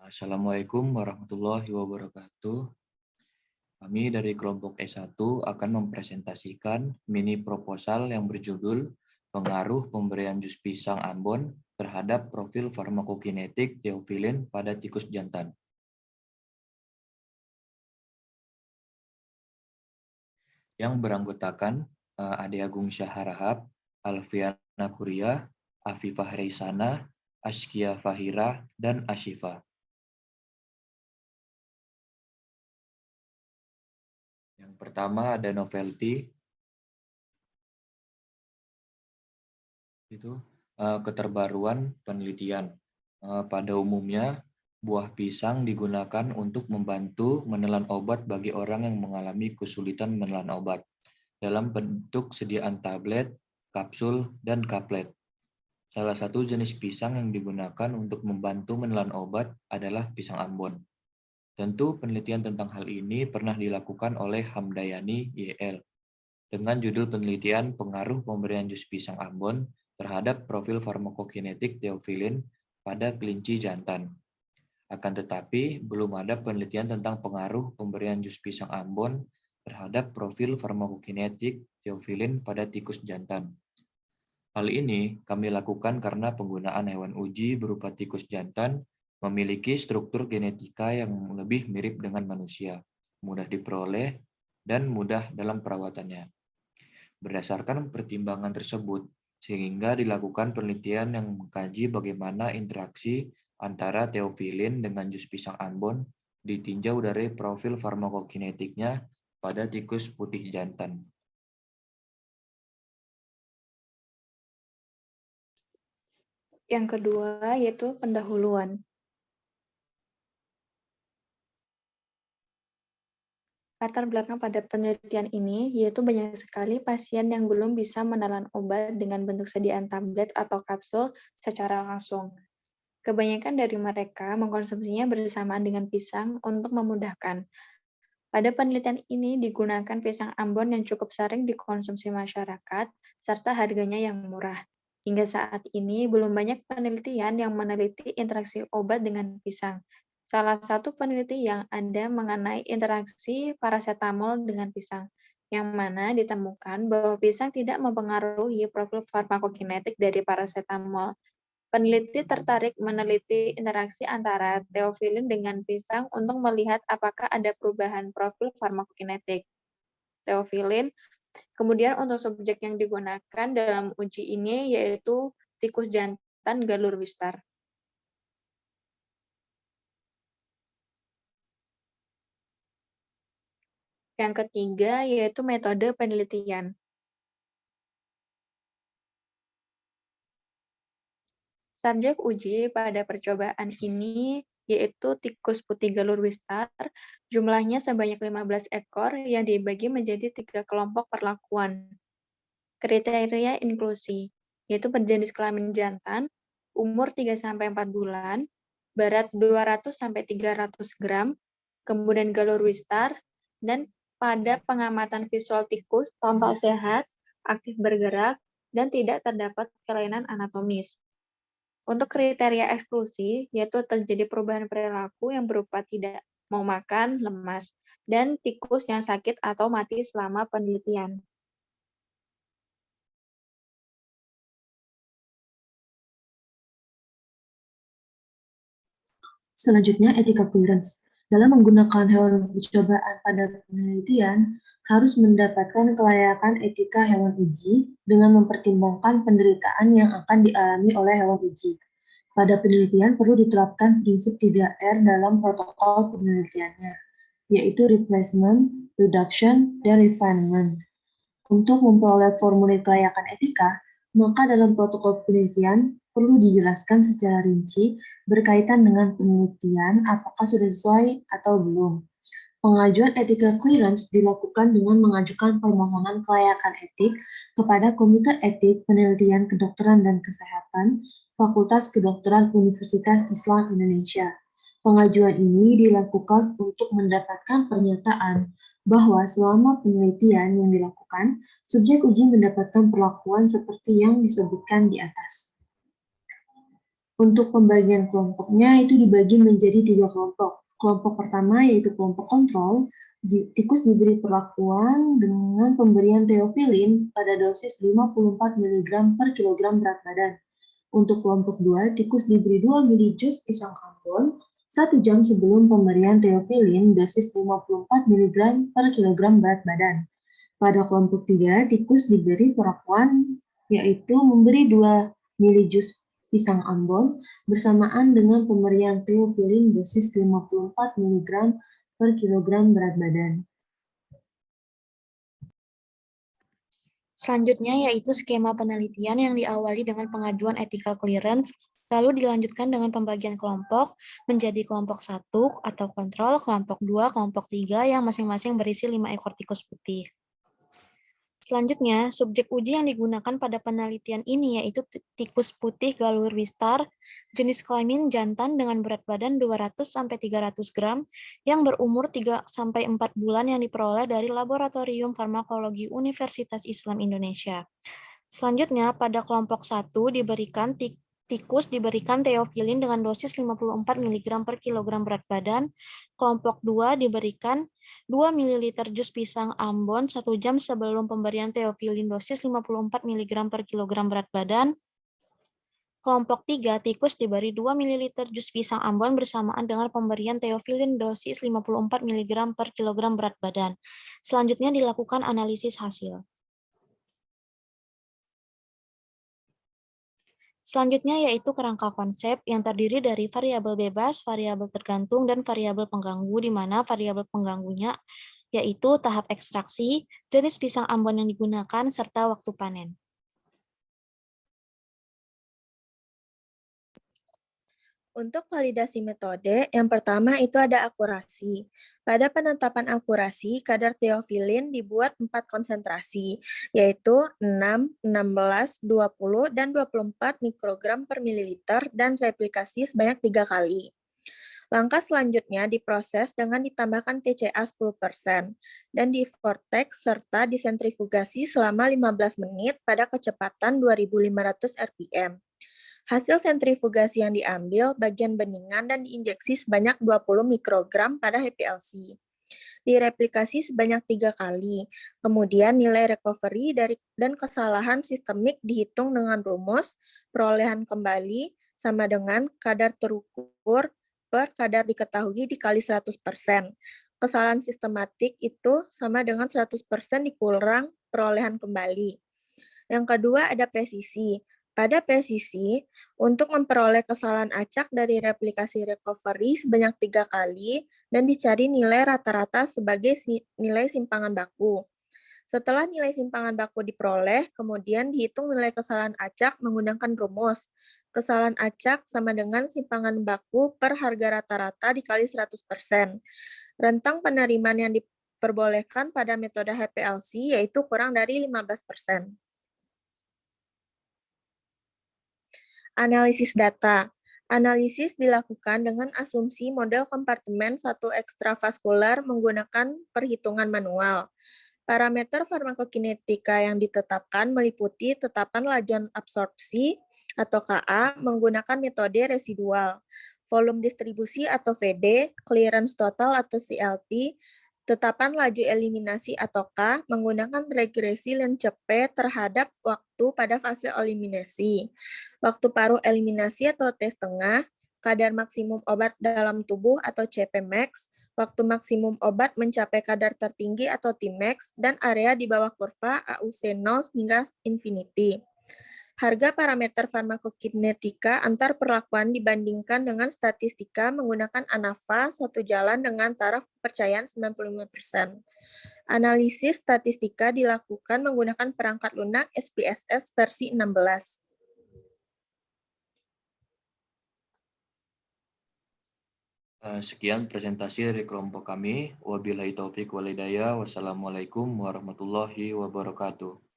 Assalamualaikum warahmatullahi wabarakatuh. Kami dari kelompok S1 akan mempresentasikan mini proposal yang berjudul Pengaruh Pemberian Jus Pisang Ambon terhadap Profil Farmakokinetik Theophylline pada Tikus Jantan. Yang beranggotakan Ade Agung Syaharahap, Alfiana Kuria, Afifah Reisana, Askia Fahira, dan Ashifa. Yang pertama ada novelty, itu keterbaruan penelitian. Pada umumnya, buah pisang digunakan untuk membantu menelan obat bagi orang yang mengalami kesulitan menelan obat dalam bentuk sediaan tablet, kapsul, dan kaplet. Salah satu jenis pisang yang digunakan untuk membantu menelan obat adalah pisang Ambon. Tentu penelitian tentang hal ini pernah dilakukan oleh Hamdayani, YL, dengan judul penelitian Pengaruh Pemberian Jus Pisang Ambon terhadap Profil Farmakokinetik Theophylline pada kelinci jantan. Akan tetapi, belum ada penelitian tentang pengaruh pemberian jus pisang Ambon terhadap profil farmakokinetik Theophylline pada tikus jantan. Hal ini kami lakukan karena penggunaan hewan uji berupa tikus jantan memiliki struktur genetika yang lebih mirip dengan manusia, mudah diperoleh, dan mudah dalam perawatannya. Berdasarkan pertimbangan tersebut, sehingga dilakukan penelitian yang mengkaji bagaimana interaksi antara theophylline dengan jus pisang Ambon ditinjau dari profil farmakokinetiknya pada tikus putih jantan. Yang kedua yaitu pendahuluan. Latar belakang pada penelitian ini yaitu banyak sekali pasien yang belum bisa menelan obat dengan bentuk sediaan tablet atau kapsul secara langsung. Kebanyakan dari mereka mengkonsumsinya bersamaan dengan pisang untuk memudahkan. Pada penelitian ini digunakan pisang Ambon yang cukup sering dikonsumsi masyarakat, serta harganya yang murah. Hingga saat ini belum banyak penelitian yang meneliti interaksi obat dengan pisang. Salah satu peneliti yang ada mengenai interaksi parasetamol dengan pisang, yang mana ditemukan bahwa pisang tidak mempengaruhi profil farmakokinetik dari parasetamol. Peneliti tertarik meneliti interaksi antara theophylline dengan pisang untuk melihat apakah ada perubahan profil farmakokinetik theophylline. Kemudian untuk subjek yang digunakan dalam uji ini yaitu tikus jantan galur wistar. Yang ketiga yaitu metode penelitian. Subjek uji pada percobaan ini yaitu tikus putih galur wistar, jumlahnya sebanyak 15 ekor yang dibagi menjadi 3 kelompok perlakuan. Kriteria inklusi, yaitu berjenis kelamin jantan, umur 3-4 bulan, berat 200-300 gram, kemudian galur wistar, dan pada pengamatan visual tikus tampak sehat, aktif bergerak, dan tidak terdapat kelainan anatomis. Untuk kriteria eksklusi, yaitu terjadi perubahan perilaku yang berupa tidak mau makan, lemas, dan tikus yang sakit atau mati selama penelitian. Selanjutnya, etika clearance. Dalam menggunakan hewan percobaan pada penelitian, harus mendapatkan kelayakan etika hewan uji dengan mempertimbangkan penderitaan yang akan dialami oleh hewan uji. Pada penelitian perlu diterapkan prinsip 3R dalam protokol penelitiannya, yaitu replacement, reduction, dan refinement. Untuk memperoleh formulir kelayakan etika, maka dalam protokol penelitian perlu dijelaskan secara rinci berkaitan dengan penelitian apakah sudah sesuai atau belum. Pengajuan etika clearance dilakukan dengan mengajukan permohonan kelayakan etik kepada Komite Etik Penelitian Kedokteran dan Kesehatan Fakultas Kedokteran Universitas Islam Indonesia. Pengajuan ini dilakukan untuk mendapatkan pernyataan bahwa selama penelitian yang dilakukan, subjek uji mendapatkan perlakuan seperti yang disebutkan di atas. Untuk pembagian kelompoknya itu dibagi menjadi 3 kelompok. Kelompok pertama yaitu kelompok kontrol, tikus diberi perlakuan dengan pemberian teofilin pada dosis 54 mg per kilogram berat badan. Untuk kelompok 2, tikus diberi 2 mili jus pisang Ambon 1 jam sebelum pemberian teofilin dosis 54 mg per kilogram berat badan. Pada kelompok 3, tikus diberi perlakuan yaitu memberi 2 mili jus pisang Ambon bersamaan dengan pemberian teofilin dosis 54 mg per kilogram berat badan. Selanjutnya yaitu skema penelitian yang diawali dengan pengajuan ethical clearance, lalu dilanjutkan dengan pembagian kelompok menjadi kelompok 1 atau kontrol, kelompok 2, kelompok 3 yang masing-masing berisi 5 ekor tikus putih. Selanjutnya, subjek uji yang digunakan pada penelitian ini yaitu tikus putih galur wistar, jenis kelamin jantan dengan berat badan 200-300 gram, yang berumur 3-4 bulan yang diperoleh dari Laboratorium Farmakologi Universitas Islam Indonesia. Selanjutnya, pada kelompok 1 diberikan tikus diberikan teofilin dengan dosis 54 mg per kilogram berat badan. Kelompok 2 diberikan 2 ml jus pisang Ambon 1 jam sebelum pemberian teofilin dosis 54 mg per kilogram berat badan. Kelompok 3, tikus diberi 2 ml jus pisang Ambon bersamaan dengan pemberian teofilin dosis 54 mg per kilogram berat badan. Selanjutnya dilakukan analisis hasil. Selanjutnya yaitu kerangka konsep yang terdiri dari variabel bebas, variabel tergantung, dan variabel pengganggu, di mana variabel pengganggunya yaitu tahap ekstraksi, jenis pisang Ambon yang digunakan, serta waktu panen. Untuk validasi metode, yang pertama itu ada akurasi. Pada penetapan akurasi, kadar teofilin dibuat 4 konsentrasi, yaitu 6, 16, 20, dan 24 mikrogram per mililiter dan replikasi sebanyak 3 kali. Langkah selanjutnya diproses dengan ditambahkan TCA 10% dan di vortex serta disentrifugasi selama 15 menit pada kecepatan 2500 rpm. Hasil sentrifugasi yang diambil bagian beningan dan diinjeksi sebanyak 20 mikrogram pada HPLC. Direplikasi sebanyak 3 kali. Kemudian nilai recovery dan kesalahan sistemik dihitung dengan rumus perolehan kembali sama dengan kadar terukur per kadar diketahui dikali 100%. Kesalahan sistematik itu sama dengan 100% dikurang perolehan kembali. Yang kedua ada presisi. Pada presisi, untuk memperoleh kesalahan acak dari replikasi recovery sebanyak 3 kali dan dicari nilai rata-rata sebagai nilai simpangan baku. Setelah nilai simpangan baku diperoleh, kemudian dihitung nilai kesalahan acak menggunakan rumus. Kesalahan acak sama dengan simpangan baku per harga rata-rata dikali 100%. Rentang penerimaan yang diperbolehkan pada metode HPLC yaitu kurang dari 15%. Analisis data. Analisis dilakukan dengan asumsi model kompartemen satu ekstravaskular menggunakan perhitungan manual. Parameter farmakokinetika yang ditetapkan meliputi tetapan laju absorpsi atau KA menggunakan metode residual, volume distribusi atau VD, clearance total atau CLT, tetapan laju eliminasi atau K menggunakan regresi Lencepe terhadap waktu pada fase eliminasi, waktu paruh eliminasi atau T setengah, kadar maksimum obat dalam tubuh atau CPmax, waktu maksimum obat mencapai kadar tertinggi atau Tmax, dan area di bawah kurva AUC0 hingga infinity. Harga parameter farmakokinetika antar perlakuan dibandingkan dengan statistika menggunakan ANAVA satu jalan dengan taraf kepercayaan 95%. Analisis statistika dilakukan menggunakan perangkat lunak SPSS versi 16. Sekian presentasi dari kelompok kami. Wabillahi taufik wal hidayah. Wassalamualaikum warahmatullahi wabarakatuh.